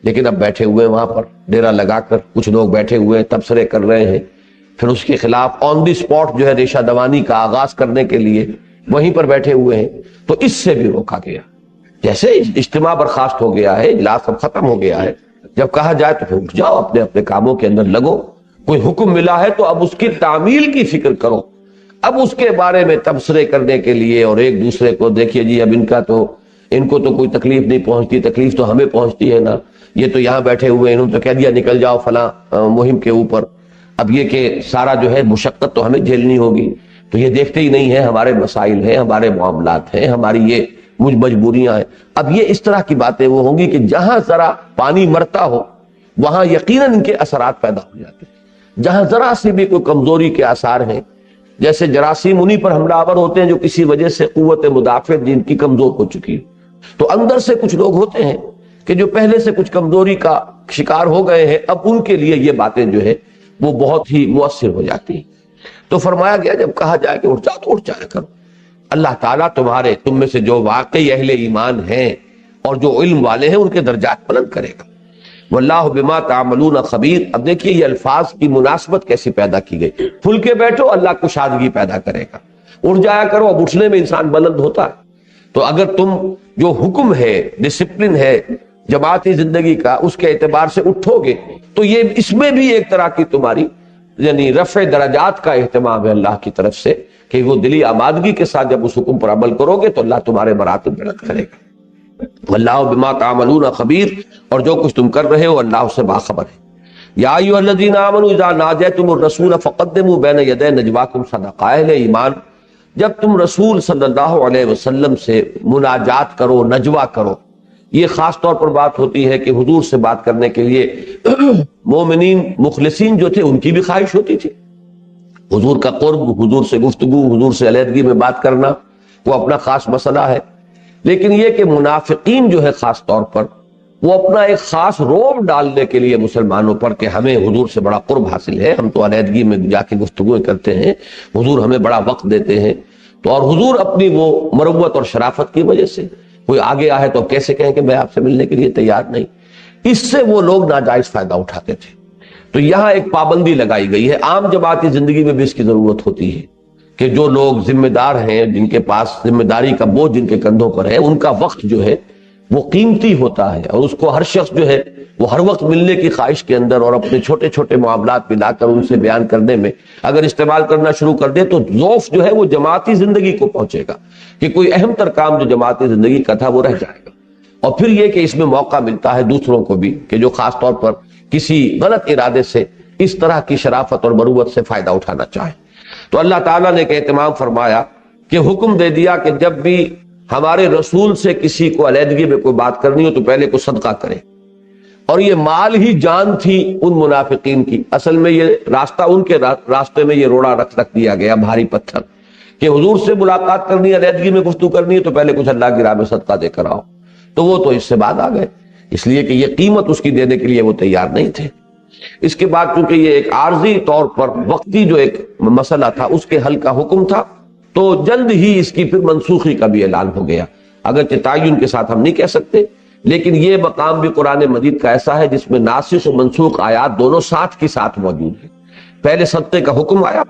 لیکن اب بیٹھے ہوئے وہاں پر ڈیرا لگا کر کچھ لوگ بیٹھے ہوئے ہیں، تبصرے کر رہے ہیں، پھر اس کے خلاف آن دی سپاٹ جو ہے ریشہ دوانی کا آغاز کرنے کے لیے وہیں پر بیٹھے ہوئے ہیں، تو اس سے بھی روکا گیا۔ جیسے اجتماع برخاست ہو گیا ہے، اجلاس اب ختم ہو گیا ہے، جب کہا جائے تو پھر اٹھ جاؤ، اپنے اپنے کاموں کے اندر لگو۔ کوئی حکم ملا ہے تو اب اس کی تعمیل کی فکر کرو، اب اس کے بارے میں تبصرے کرنے کے لیے اور ایک دوسرے کو دیکھیے جی اب ان کو تو کوئی تکلیف نہیں پہنچتی، تکلیف تو ہمیں پہنچتی ہے نا، یہ تو یہاں بیٹھے ہوئے انہوں نے تو کہہ دیا نکل جاؤ فلاں مہم کے اوپر، اب یہ کہ سارا جو ہے مشقت تو ہمیں جھیلنی ہوگی، تو یہ دیکھتے ہی نہیں ہیں ہمارے مسائل ہیں، ہمارے معاملات ہیں، ہماری یہ مجبوریاں ہیں۔ اب یہ اس طرح کی باتیں وہ ہوں گی کہ جہاں ذرا پانی مرتا ہو وہاں یقیناً ان کے اثرات پیدا ہو جاتے ہیں، جہاں ذرا سی بھی کوئی کمزوری کے آثار ہیں، جیسے جراثیم انہی پر حملہ آور ہوتے ہیں جو کسی وجہ سے قوت مدافعت جن کی کمزور ہو چکی ہے، تو اندر سے کچھ لوگ ہوتے ہیں کہ جو پہلے سے کچھ کمزوری کا شکار ہو گئے ہیں، اب ان کے لیے یہ باتیں جو ہے وہ بہت ہی مؤثر ہو جاتی ہیں۔ تو فرمایا گیا جب کہا جائے کہ اٹھ جاؤ تو اٹھ جایا کرو، اللہ تعالیٰ تم میں سے جو واقعی اہل ایمان ہیں اور جو علم والے ہیں ان کے درجات بلند کرے گا۔ واللہ بما تعملون خبیر۔ اب دیکھیے یہ الفاظ کی مناسبت کیسی پیدا کی گئی، کھل کے بیٹھو اللہ کشادگی پیدا کرے گا، اٹھ جایا کرو، اب اٹھنے میں انسان بلند ہوتا ہے۔ تو اگر تم جو حکم ہے، ڈسپلن ہے جماعتی زندگی کا، اس کے اعتبار سے اٹھو گے تو یہ اس میں بھی ایک طرح کی تمہاری یعنی رفع درجات کا اہتمام ہے اللہ کی طرف سے، کہ وہ دلی آمادگی کے ساتھ جب اس حکم پر عمل کرو گے تو اللہ تمہارے مراتب بلند کرے گا۔ واللہ بما تعملون خبیر، اور جو کچھ تم کر رہے ہو اللہ اس سے باخبر ہے۔ یا ایھا الذین آمنوا اذا ناجیتم الرسول فقدموا بین یدی نجواکم صدقہ۔ اہل ایمان، جب تم رسول صلی اللہ علیہ وسلم سے مناجات کرو، نجوا کرو، یہ خاص طور پر بات ہوتی ہے کہ حضور سے بات کرنے کے لیے مومنین مخلصین جو تھے ان کی بھی خواہش ہوتی تھی، حضور کا قرب، حضور سے گفتگو، حضور سے علیحدگی میں بات کرنا وہ اپنا خاص مسئلہ ہے، لیکن یہ کہ منافقین جو ہے خاص طور پر وہ اپنا ایک خاص روب ڈالنے کے لیے مسلمانوں پر کہ ہمیں حضور سے بڑا قرب حاصل ہے، ہم تو علیحدگی میں جا کے گفتگویں کرتے ہیں، حضور ہمیں بڑا وقت دیتے ہیں، تو اور حضور اپنی وہ مروت اور شرافت کی وجہ سے کوئی آگے آئے تو کیسے کہیں کہ میں آپ سے ملنے کے لیے تیار نہیں، اس سے وہ لوگ ناجائز فائدہ اٹھاتے تھے۔ تو یہاں ایک پابندی لگائی گئی ہے، عام جماعتی زندگی میں بھی اس کی ضرورت ہوتی ہے کہ جو لوگ ذمہ دار ہیں، جن کے پاس ذمہ داری کا بوجھ جن کے کندھوں پر ہے، ان کا وقت جو ہے وہ قیمتی ہوتا ہے، اور اس کو ہر شخص جو ہے وہ ہر وقت ملنے کی خواہش کے اندر اور اپنے چھوٹے چھوٹے معاملات ملا کر ان سے بیان کرنے میں اگر استعمال کرنا شروع کر دے تو ضعف جو ہے وہ جماعتی زندگی کو پہنچے گا، کہ کوئی اہم تر کام جو جماعتی زندگی کا تھا وہ رہ جائے گا۔ اور پھر یہ کہ اس میں موقع ملتا ہے دوسروں کو بھی کہ جو خاص طور پر کسی غلط ارادے سے اس طرح کی شرافت اور مروت سے فائدہ اٹھانا چاہے۔ تو اللہ تعالیٰ نے ایک اہتمام فرمایا کہ حکم دے دیا کہ جب بھی ہمارے رسول سے کسی کو علیحدگی میں کوئی بات کرنی ہو تو پہلے کو صدقہ کرے، اور یہ مال ہی جان تھی ان منافقین کی، اصل میں یہ راستہ ان کے راستے میں یہ روڑا رکھ دیا گیا بھاری پتھر کہ حضور سے ملاقات کرنی ہے، علیحدگی میں گفتگو کرنی ہے تو پہلے کچھ اللہ کی راہ میں صدقہ دے کر آؤ، تو وہ تو اس سے بعد آ گئے، اس لیے کہ یہ قیمت اس کی دینے کے لیے وہ تیار نہیں تھے۔ اس کے بعد چونکہ یہ ایک عارضی طور پر وقتی جو ایک مسئلہ تھا اس کے حل کا حکم تھا، تو جلد ہی اس کی پھر منسوخی کا بھی اعلان ہو گیا، اگرچہ تعین کے ساتھ ہم نہیں کہہ سکتے، لیکن یہ مقام بھی قرآن مجید کا ایسا ہے جس میں ناسخ و منسوخ آیات دونوں ساتھ کی ساتھ موجود ہیں۔ پہلے صدقے کا حکم آیا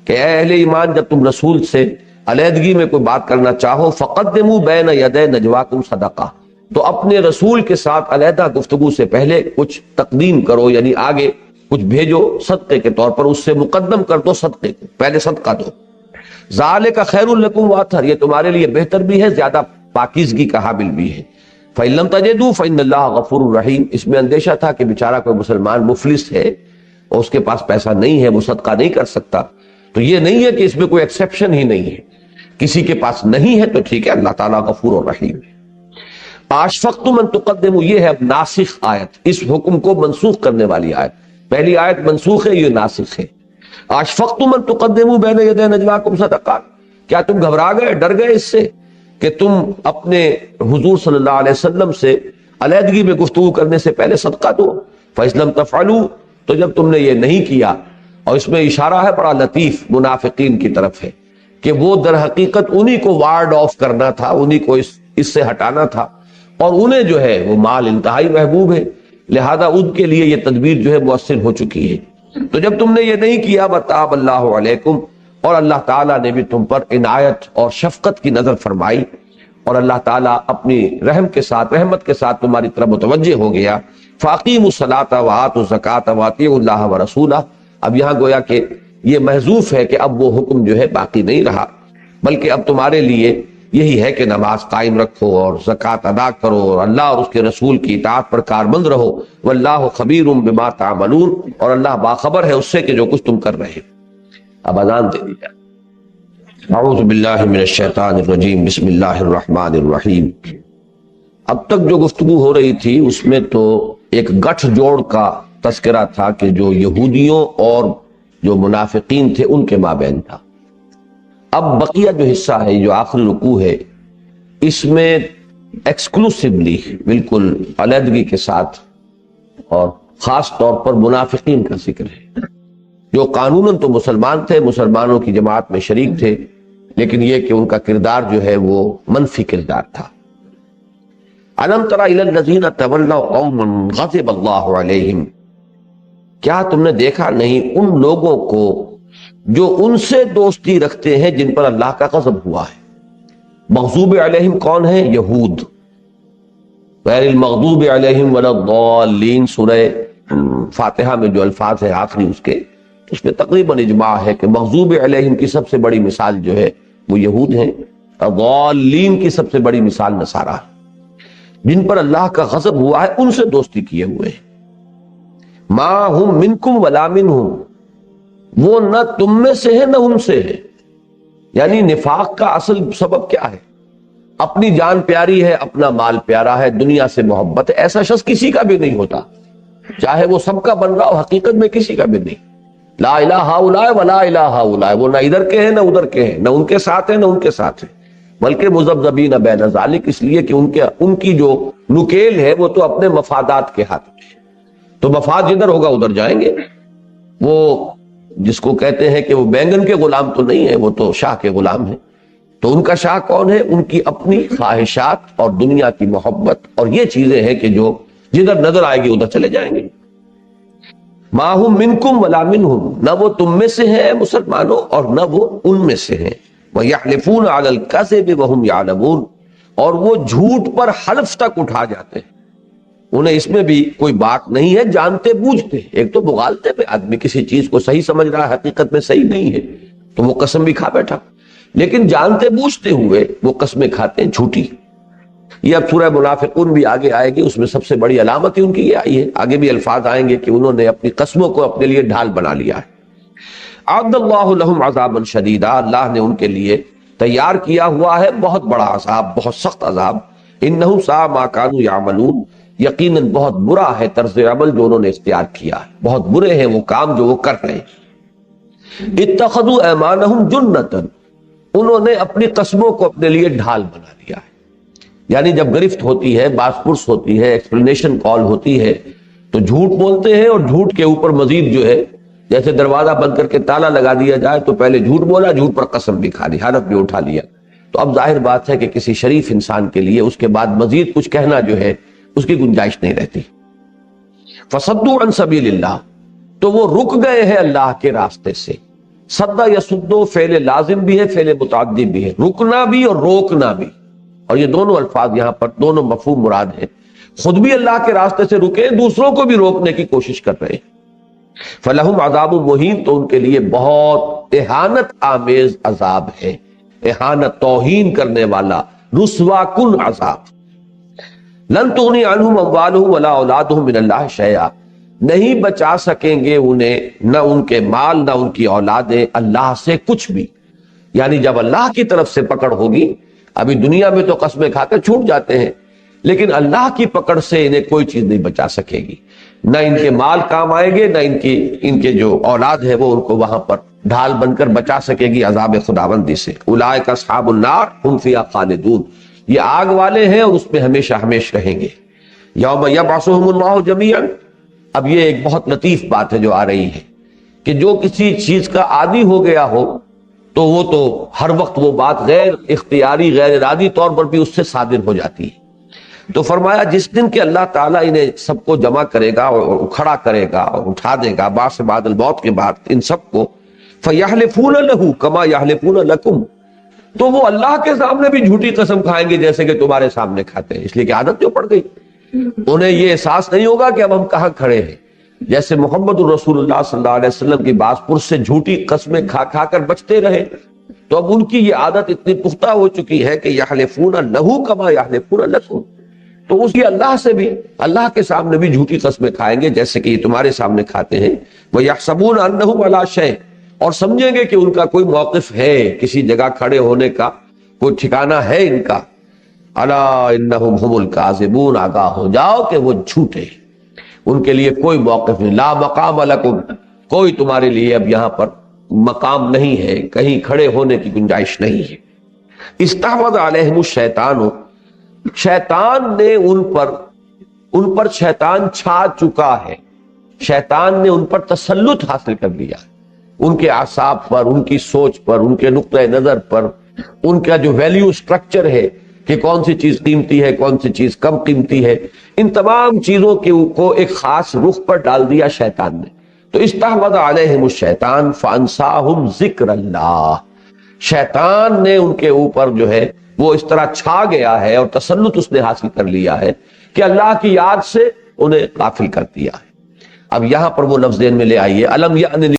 کہ اے اہل ایمان، جب تم رسول سے علیحدگی میں کوئی بات کرنا چاہو فقدموا بین یدی نجواکم صدقہ، تو اپنے رسول کے ساتھ علیحدہ گفتگو سے پہلے کچھ تقدیم کرو، یعنی آگے کچھ بھیجو صدقے کے طور پر، اس سے مقدم کر دو صدقے کو، پہلے صدقہ دو۔ ذالک خیر لکم واطہر، یہ تمہارے لیے بہتر بھی ہے، زیادہ پاکیزگی کا حامل بھی ہے۔ فَإِن لَّمْ تَجِدُوا فَإِنَّ اللَّهَ غَفُورٌ رَحِيمٌ۔ اس میں اندیشہ تھا کہ بیچارہ کوئی مسلمان مفلس ہے اور اس کے پاس پیسہ نہیں ہے، وہ صدقہ نہیں کر سکتا، تو یہ نہیں ہے کہ اس میں کوئی ایکسیپشن ہی نہیں ہے، کسی کے پاس نہیں ہے تو ٹھیک ہے، اللہ تعالیٰ غفور اور رحیم ہے۔ اشفقتم ان تقدموا، یہ ہے اب ناسخ آیت، اس حکم کو منسوخ کرنے والی آیت۔ پہلی آیت منسوخ ہے، یہ ناسخ ہے۔ اشفقتم ان تقدموا بین یدی نجواکم صدقات، کیا تم گھبرا گئے، ڈر گئے اس سے کہ تم اپنے حضور صلی اللہ علیہ وسلم سے علیحدگی میں گفتگو کرنے سے پہلے صدقہ دو؟ فَإِذْ لَمْ تَفْعَلُوا، تو جب تم نے یہ نہیں کیا، اور اس میں اشارہ ہے بڑا لطیف منافقین کی طرف ہے کہ وہ در حقیقت انہی کو وارڈ آف کرنا تھا، انہی کو اس سے ہٹانا تھا، اور انہیں جو ہے وہ مال انتہائی محبوب ہے، لہذا ان کے لیے یہ تدبیر جو ہے مؤثر ہو چکی ہے۔ تو جب تم نے یہ نہیں کیا، وَتَابَ اللَّهُ عَلَيْكُمْ، اور اللہ تعالیٰ نے بھی تم پر عنایت اور شفقت کی نظر فرمائی، اور اللہ تعالیٰ اپنی رحم کے ساتھ، رحمت کے ساتھ تمہاری طرف متوجہ ہو گیا۔ فَأَقِيمُوا الصَّلَاةَ وَآتُوا الزَّكَاةَ وَأَطِيعُوا اللَّهَ وَرَسُولَهُ، اب یہاں گویا کہ یہ محذوف ہے کہ اب وہ حکم جو ہے باقی نہیں رہا، بلکہ اب تمہارے لیے یہی ہے کہ نماز قائم رکھو اور زکوٰۃ ادا کرو اور اللہ اور اس کے رسول کی اطاعت پر کاربند رہو، واللہ خبیر بما تعملون، اور اللہ باخبر ہے اس سے کہ جو کچھ تم کر رہے ہو۔ اب اذان دے دی جائے۔ اعوذ باللہ من الشیطان الرجیم، بسم اللہ الرحمن الرحیم۔ اب تک جو گفتگو ہو رہی تھی اس میں تو ایک گٹھ جوڑ کا تذکرہ تھا کہ جو یہودیوں اور جو منافقین تھے ان کے مابین تھا۔ اب بقیہ جو حصہ ہے، جو آخری رکوع ہے، اس میں ایکسکلوسیولی، بالکل علیحدگی کے ساتھ اور خاص طور پر منافقین کا ذکر ہے، جو قانوناً تو مسلمان تھے، مسلمانوں کی جماعت میں شریک تھے، لیکن یہ کہ ان کا کردار جو ہے وہ منفی کردار تھا۔ أَلَمْ تَرَ إِلَى الَّذِينَ تَوَلَّوْا قَوْمًا غَضِبَ اللَّهُ عَلَيْهِمْ، کیا تم نے دیکھا نہیں ان لوگوں کو جو ان سے دوستی رکھتے ہیں جن پر اللہ کا غضب ہوا ہے؟ مغضوب علیہم کون ہے؟ یہود۔ غیر المغضوب علیہم ولا الضالین، سورہ فاتحہ میں جو الفاظ ہیں آخری اس میں تقریباً اجماع ہے کہ مغضوب علیہم کی سب سے بڑی مثال جو ہے وہ یہود ہیں، اور ضالین کی سب سے بڑی مثال نصارہ ہے۔ جن پر اللہ کا غضب ہوا ہے ان سے دوستی کیے ہوئے ہیں۔ ما ہم منکم ولا منہم، وہ نہ تم میں سے ہے نہ ان سے ہے۔ یعنی نفاق کا اصل سبب کیا ہے؟ اپنی جان پیاری ہے، اپنا مال پیارا ہے، دنیا سے محبت ہے۔ ایسا شخص کسی کا بھی نہیں ہوتا، چاہے وہ سب کا بن رہا ہو، حقیقت میں کسی کا بھی نہیں۔ لا الہ ہؤلاء ولا الہ ہؤلاء، وہ نہ ادھر کے ہیں نہ ادھر کے ہیں، نہ ان کے ساتھ ہیں نہ ان کے ساتھ ہیں، بلکہ مذبذبین بین ذالک، اس لیے کہ ان کی جو نکیل ہے وہ تو اپنے مفادات کے ہاتھ میں ہے، تو مفاد جدھر ہوگا ادھر جائیں گے۔ وہ جس کو کہتے ہیں کہ وہ بینگن کے غلام تو نہیں ہے، وہ تو شاہ کے غلام ہے۔ تو ان کا شاہ کون ہے؟ ان کی اپنی خواہشات اور دنیا کی محبت، اور یہ چیزیں ہیں کہ جو جدھر نظر آئے گی ادھر چلے جائیں گے۔ ما ہم منکم ولا منہم، نہ وہ تم میں سے ہیں مسلمانوں اور نہ وہ ان میں سے ہیں۔ وَيَحْلِفُونَ عَلَى الْكَذِبِ وَهُمْ يَعْلَمُونَ، اور وہ جھوٹ پر حلف تک اٹھا جاتے ہیں، انہیں اس میں بھی کوئی بات نہیں ہے، جانتے بوجھتے۔ ایک تو بغالتے پہ آدمی کسی چیز کو صحیح سمجھ رہا ہے، حقیقت میں صحیح نہیں ہے، تو وہ قسم بھی کھا بیٹھا، لیکن جانتے بوجھتے ہوئے وہ قسمیں کھاتے ہیں جھوٹی۔ یہ اب سورہ منافقون بھی آگے آئے گی، اس میں سب سے بڑی علامت ہی ان کی یہ آئی ہے، آگے بھی الفاظ آئیں گے کہ انہوں نے اپنی قسموں کو اپنے لیے ڈھال بنا لیا ہے۔ اعد اللہ لہم عذابا شدیدا، اللہ نے ان کے لیے تیار کیا ہوا ہے بہت بڑا عذاب، بہت سخت عذاب۔ انہم ساء ما کانوا یعملون، یقیناً بہت برا ہے طرز عمل جو انہوں نے اختیار کیا ہے، بہت برے ہیں وہ کام جو وہ کر رہے ہیں۔ اتخذوا ایمانہم جنۃ، انہوں نے اپنی قسموں کو اپنے لیے ڈھال بنا لیا ہے۔ یعنی جب گرفت ہوتی ہے، باس پرس ہوتی ہے، ایکسپلینیشن کال ہوتی ہے، تو جھوٹ بولتے ہیں، اور جھوٹ کے اوپر مزید جو ہے، جیسے دروازہ بند کر کے تالا لگا دیا جائے تو پہلے جھوٹ بولا، جھوٹ پر قسم بھی کھا لی، حلف بھی اٹھا لیا۔ تو اب ظاہر بات ہے کہ کسی شریف انسان کے لیے اس کے بعد مزید کچھ کہنا جو ہے اس کی گنجائش نہیں رہتی۔ فصدوا عن سبیل اللہ، تو وہ رک گئے ہیں اللہ کے راستے سے۔ صد یصدو فعل لازم بھی ہے، فعل متعدی بھی ہے، رکنا بھی اور روکنا بھی، اور یہ دونوں الفاظ یہاں پر دونوں مفہوم مراد ہیں۔ خود بھی اللہ کے راستے سے رکے، دوسروں کو بھی روکنے کی کوشش کر رہے ہیں۔ فلہم عذاب مہین، تو ان کے لیے بہت اہانت آمیز عذاب ہے، اہانت، توہین کرنے والا، رسوا کن عذاب۔ لن تغنی عنہم اموالہم ولا اولادہم من اللہ شیئا، نہیں بچا سکیں گے انہیں نہ ان کے مال نہ ان کی اولادیں اللہ سے کچھ بھی. یعنی جب اللہ کی طرف سے پکڑ ہوگی، ابھی دنیا میں تو قسمیں کھا کر چھوٹ جاتے ہیں، لیکن اللہ کی پکڑ سے انہیں کوئی چیز نہیں بچا سکے گی. نہ ان کے مال کام آئیں گے، نہ ان کے جو اولاد ہے وہ ان کو وہاں پر ڈھال بن کر بچا سکے گی عذاب خداوندی سے. اولئک اصحاب النار ہم فیہا خالدون، یہ آگ والے ہیں اور اس میں ہمیشہ ہمیشہ رہیں گے. یوم یبعثہم اللہ جمیعا، اب یہ ایک بہت لطیف بات ہے جو آ رہی ہے کہ جو کسی چیز کا عادی ہو گیا ہو تو وہ تو ہر وقت وہ بات غیر اختیاری غیر ارادی طور پر بھی اس سے صادر ہو جاتی ہے. تو فرمایا جس دن کہ اللہ تعالیٰ انہیں سب کو جمع کرے گا اور کھڑا کرے گا اور اٹھا دے گا بعث بعد الموت کے بعد ان سب کو، فَيَحْلِفُونَ لَهُ كَمَا يَحْلِفُونَ لَكُمْ، تو وہ اللہ کے سامنے بھی جھوٹی قسم کھائیں گے جیسے کہ تمہارے سامنے کھاتے ہیں، اس لیے کہ عادت جو پڑ گئی. انہیں یہ احساس نہیں ہوگا کہ اب ہم کہاں کھڑے ہیں. جیسے محمد الرسول اللہ صلی اللہ علیہ وسلم کی باس پرس سے جھوٹی قسمیں کھا کھا کر بچتے رہے، تو اب ان کی یہ عادت اتنی پختہ ہو چکی ہے کہ یحلفون لہ کما یحلفون لکم، تو اس کی اللہ سے بھی اللہ کے سامنے بھی جھوٹی قسمیں کھائیں گے جیسے کہ یہ تمہارے سامنے کھاتے ہیں. وَيَحْسَبُونَ أَنَّهُمْ عَلَىٰ شَيْءٍ، اور سمجھیں گے کہ ان کا کوئی موقف ہے، کسی جگہ کھڑے ہونے کا کوئی ٹھکانہ ہے ان کا. أَلَا إِنَّهُمْ هُمُ الْكَاذِبُونَ، آگاہ ہو جاؤ کہ وہ جھوٹے، ان کے لیے کوئی موقف نہیں. لا مقام لکم، کوئی تمہارے لیے اب یہاں پر مقام نہیں ہے، کہیں کھڑے ہونے کی گنجائش نہیں ہے. استحوذ علیہم الشیطان، شیطان نے ان پر شیطان چھا چکا ہے، شیطان نے ان پر تسلط حاصل کر لیا، ان کے اعصاب پر، ان کی سوچ پر، ان کے نقطۂ نظر پر، ان کا جو ویلیو سٹرکچر ہے کہ کون سی چیز قیمتی ہے کون سی چیز کم قیمتی ہے، ان تمام چیزوں کو ایک خاص رخ پر ڈال دیا شیطان نے. تو استحوذ علیہم الشیطان فانساہم ذکر اللہ، شیطان نے ان کے اوپر جو ہے وہ اس طرح چھا گیا ہے اور تسلط اس نے حاصل کر لیا ہے کہ اللہ کی یاد سے انہیں غافل کر دیا ہے. اب یہاں پر وہ لفظ ذہن میں لے آئیے، الم یأن